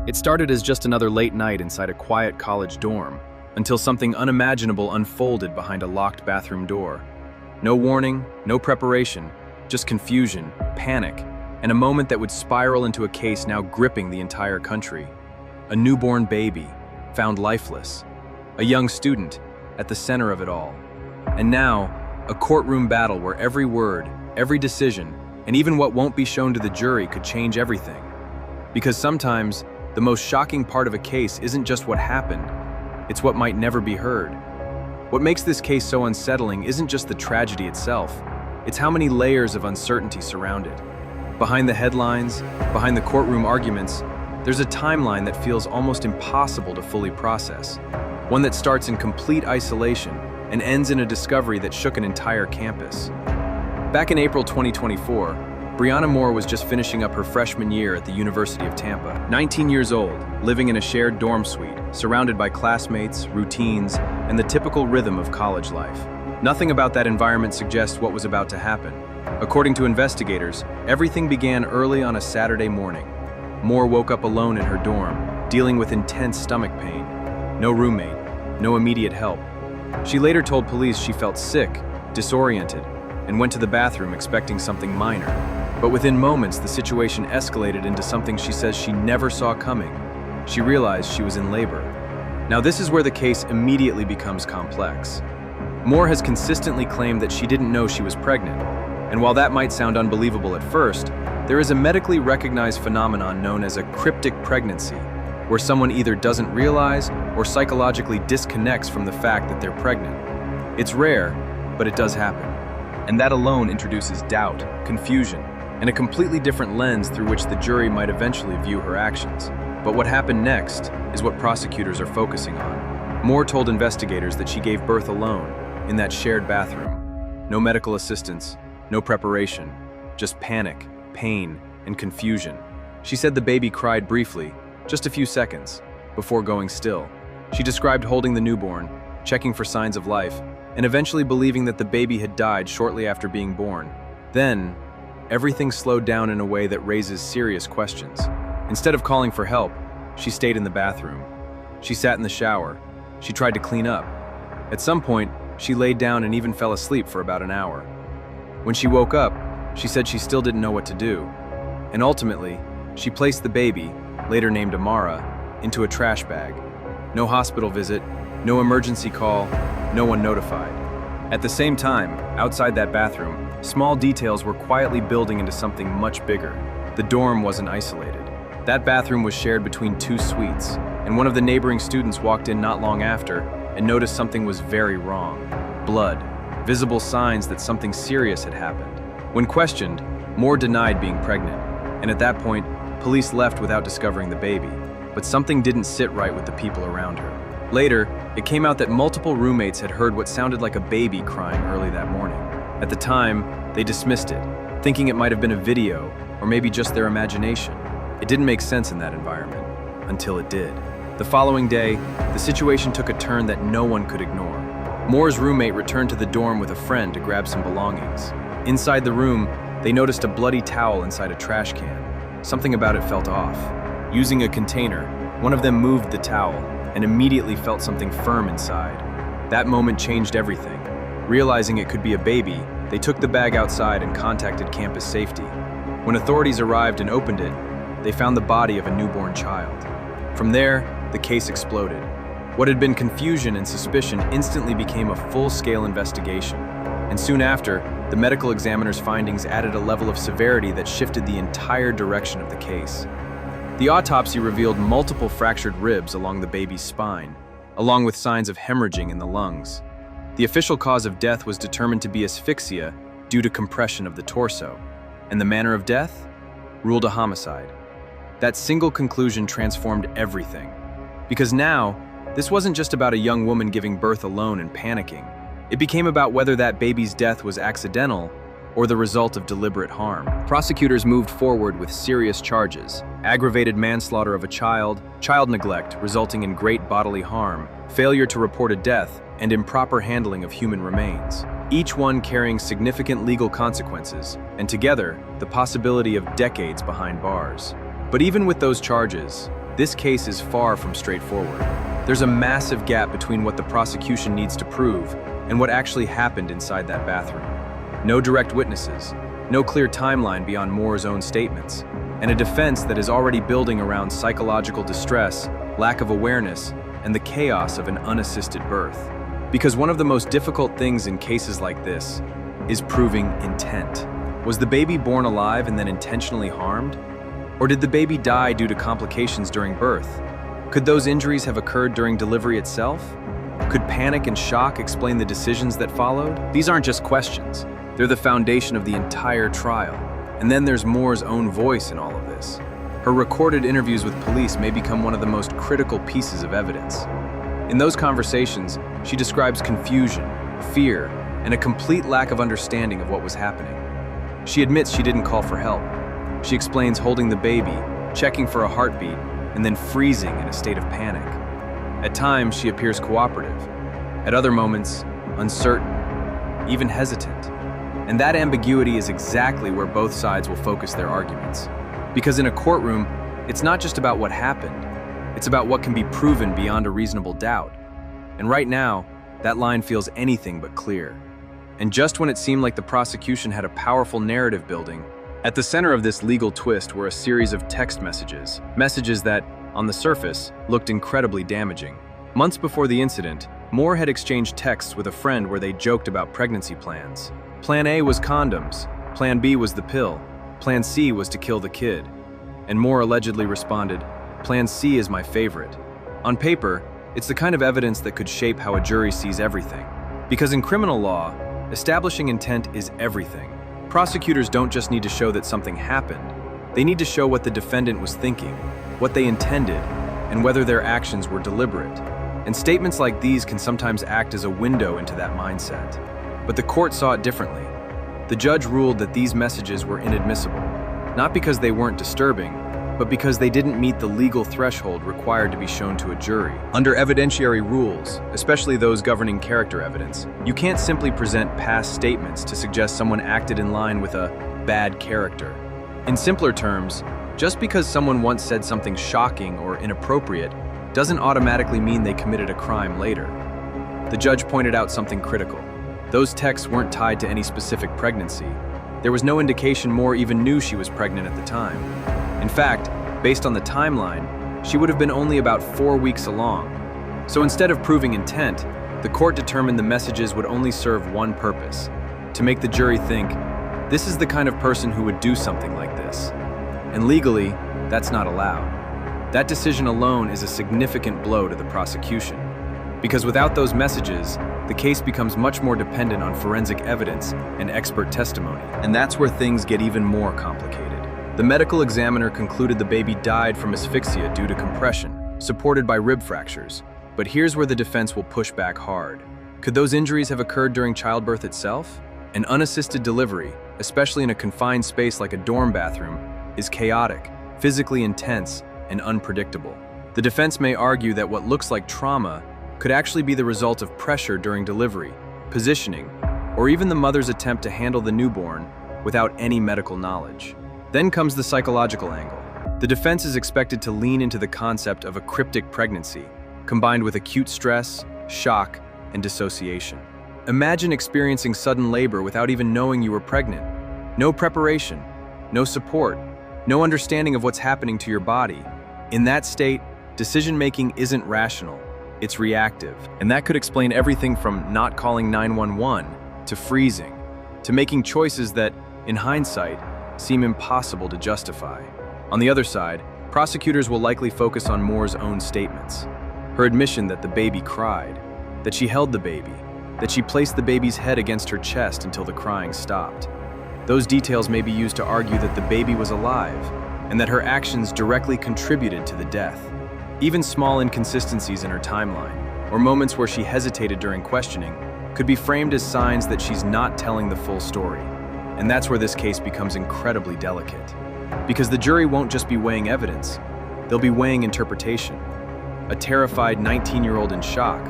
It started as just another late night inside a quiet college dorm, until something unimaginable unfolded behind a locked bathroom door. No warning, no preparation, just confusion, panic, and a moment that would spiral into a case now gripping the entire country. A newborn baby, found lifeless. A young student, at the center of it all. And now, a courtroom battle where every word, every decision, and even what won't be shown to the jury could change everything. Because sometimes, the most shocking part of a case isn't just what happened, it's what might never be heard. What makes this case so unsettling isn't just the tragedy itself, it's how many layers of uncertainty surround it. Behind the headlines, behind the courtroom arguments, there's a timeline that feels almost impossible to fully process. One that starts in complete isolation and ends in a discovery that shook an entire campus. Back in April 2024, Brianna Moore was just finishing up her freshman year at the University of Tampa. 19 years old, living in a shared dorm suite, surrounded by classmates, routines, and the typical rhythm of college life. Nothing about that environment suggests what was about to happen. According to investigators, everything began early on a Saturday morning. Moore woke up alone in her dorm, dealing with intense stomach pain. No roommate, no immediate help. She later told police she felt sick, disoriented, and went to the bathroom expecting something minor. But within moments, the situation escalated into something she says she never saw coming. She realized she was in labor. Now this is where the case immediately becomes complex. Moore has consistently claimed that she didn't know she was pregnant. And while that might sound unbelievable at first, there is a medically recognized phenomenon known as a cryptic pregnancy, where someone either doesn't realize or psychologically disconnects from the fact that they're pregnant. It's rare, but it does happen. And that alone introduces doubt, confusion, and a completely different lens through which the jury might eventually view her actions. But what happened next is what prosecutors are focusing on. Moore told investigators that she gave birth alone, in that shared bathroom. No medical assistance, no preparation, just panic, pain, and confusion. She said the baby cried briefly, just a few seconds, before going still. She described holding the newborn, checking for signs of life, and eventually believing that the baby had died shortly after being born. Then, everything slowed down in a way that raises serious questions. Instead of calling for help, she stayed in the bathroom. She sat in the shower. She tried to clean up. At some point, she laid down and even fell asleep for about an hour. When she woke up, she said she still didn't know what to do. And ultimately, she placed the baby, later named Amara, into a trash bag. No hospital visit, no emergency call, no one notified. At the same time, outside that bathroom, small details were quietly building into something much bigger. The dorm wasn't isolated. That bathroom was shared between two suites, and one of the neighboring students walked in not long after and noticed something was very wrong. Blood, visible signs that something serious had happened. When questioned, Moore denied being pregnant, and at that point, police left without discovering the baby. But something didn't sit right with the people around her. Later, it came out that multiple roommates had heard what sounded like a baby crying early that morning. At the time, they dismissed it, thinking it might have been a video or maybe just their imagination. It didn't make sense in that environment, until it did. The following day, the situation took a turn that no one could ignore. Moore's roommate returned to the dorm with a friend to grab some belongings. Inside the room, they noticed a bloody towel inside a trash can. Something about it felt off. Using a container, one of them moved the towel and immediately felt something firm inside. That moment changed everything. Realizing it could be a baby, they took the bag outside and contacted campus safety. When authorities arrived and opened it, they found the body of a newborn child. From there, the case exploded. What had been confusion and suspicion instantly became a full-scale investigation. And soon after, the medical examiner's findings added a level of severity that shifted the entire direction of the case. The autopsy revealed multiple fractured ribs along the baby's spine, along with signs of hemorrhaging in the lungs. The official cause of death was determined to be asphyxia due to compression of the torso, and the manner of death ruled a homicide. That single conclusion transformed everything. Because now, this wasn't just about a young woman giving birth alone and panicking. It became about whether that baby's death was accidental or the result of deliberate harm. Prosecutors moved forward with serious charges: aggravated manslaughter of a child, child neglect resulting in great bodily harm, failure to report a death, and improper handling of human remains. Each one carrying significant legal consequences, and together, the possibility of decades behind bars. But even with those charges, this case is far from straightforward. There's a massive gap between what the prosecution needs to prove and what actually happened inside that bathroom. No direct witnesses, no clear timeline beyond Moore's own statements, and a defense that is already building around psychological distress, lack of awareness, and the chaos of an unassisted birth. Because one of the most difficult things in cases like this is proving intent. Was the baby born alive and then intentionally harmed? Or did the baby die due to complications during birth? Could those injuries have occurred during delivery itself? Could panic and shock explain the decisions that followed? These aren't just questions. They're the foundation of the entire trial. And then there's Moore's own voice in all of this. Her recorded interviews with police may become one of the most critical pieces of evidence. In those conversations, she describes confusion, fear, and a complete lack of understanding of what was happening. She admits she didn't call for help. She explains holding the baby, checking for a heartbeat, and then freezing in a state of panic. At times, she appears cooperative. At other moments, uncertain, even hesitant. And that ambiguity is exactly where both sides will focus their arguments. Because in a courtroom, it's not just about what happened, it's about what can be proven beyond a reasonable doubt. And right now, that line feels anything but clear. And just when it seemed like the prosecution had a powerful narrative building, at the center of this legal twist were a series of text messages that, on the surface, looked incredibly damaging. Months before the incident, Moore had exchanged texts with a friend where they joked about pregnancy plans. Plan A was condoms, Plan B was the pill, Plan C was to kill the kid. And Moore allegedly responded, Plan C is my favorite. On paper, it's the kind of evidence that could shape how a jury sees everything. Because in criminal law, establishing intent is everything. Prosecutors don't just need to show that something happened. They need to show what the defendant was thinking, what they intended, and whether their actions were deliberate. And statements like these can sometimes act as a window into that mindset. But the court saw it differently. The judge ruled that these messages were inadmissible, not because they weren't disturbing, but because they didn't meet the legal threshold required to be shown to a jury. Under evidentiary rules, especially those governing character evidence, you can't simply present past statements to suggest someone acted in line with a bad character. In simpler terms, just because someone once said something shocking or inappropriate doesn't automatically mean they committed a crime later. The judge pointed out something critical. Those texts weren't tied to any specific pregnancy. There was no indication Moore even knew she was pregnant at the time. In fact, based on the timeline, she would have been only about 4 weeks along. So instead of proving intent, the court determined the messages would only serve one purpose: to make the jury think, this is the kind of person who would do something like this. And legally, that's not allowed. That decision alone is a significant blow to the prosecution. Because without those messages, the case becomes much more dependent on forensic evidence and expert testimony. And that's where things get even more complicated. The medical examiner concluded the baby died from asphyxia due to compression, supported by rib fractures. But here's where the defense will push back hard. Could those injuries have occurred during childbirth itself? An unassisted delivery, especially in a confined space like a dorm bathroom, is chaotic, physically intense, and unpredictable. The defense may argue that what looks like trauma could actually be the result of pressure during delivery, positioning, or even the mother's attempt to handle the newborn without any medical knowledge. Then comes the psychological angle. The defense is expected to lean into the concept of a cryptic pregnancy, combined with acute stress, shock, and dissociation. Imagine experiencing sudden labor without even knowing you were pregnant. No preparation, no support, no understanding of what's happening to your body. In that state, decision-making isn't rational, it's reactive. And that could explain everything from not calling 911 to freezing, to making choices that, in hindsight, seem impossible to justify. On the other side, prosecutors will likely focus on Moore's own statements. Her admission that the baby cried, that she held the baby, that she placed the baby's head against her chest until the crying stopped. Those details may be used to argue that the baby was alive and that her actions directly contributed to the death. Even small inconsistencies in her timeline, or moments where she hesitated during questioning, could be framed as signs that she's not telling the full story. And that's where this case becomes incredibly delicate. Because the jury won't just be weighing evidence, they'll be weighing interpretation. A terrified 19-year-old in shock,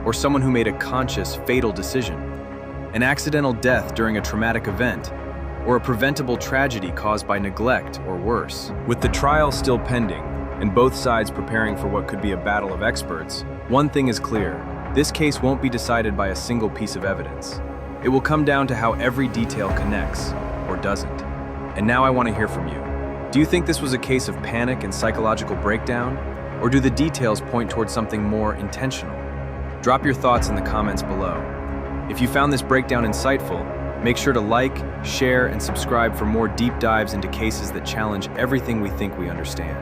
or someone who made a conscious, fatal decision. An accidental death during a traumatic event, or a preventable tragedy caused by neglect or worse. With the trial still pending, and both sides preparing for what could be a battle of experts, one thing is clear: this case won't be decided by a single piece of evidence. It will come down to how every detail connects, or doesn't. And now I want to hear from you. Do you think this was a case of panic and psychological breakdown, or do the details point towards something more intentional? Drop your thoughts in the comments below. If you found this breakdown insightful, make sure to like, share, and subscribe for more deep dives into cases that challenge everything we think we understand.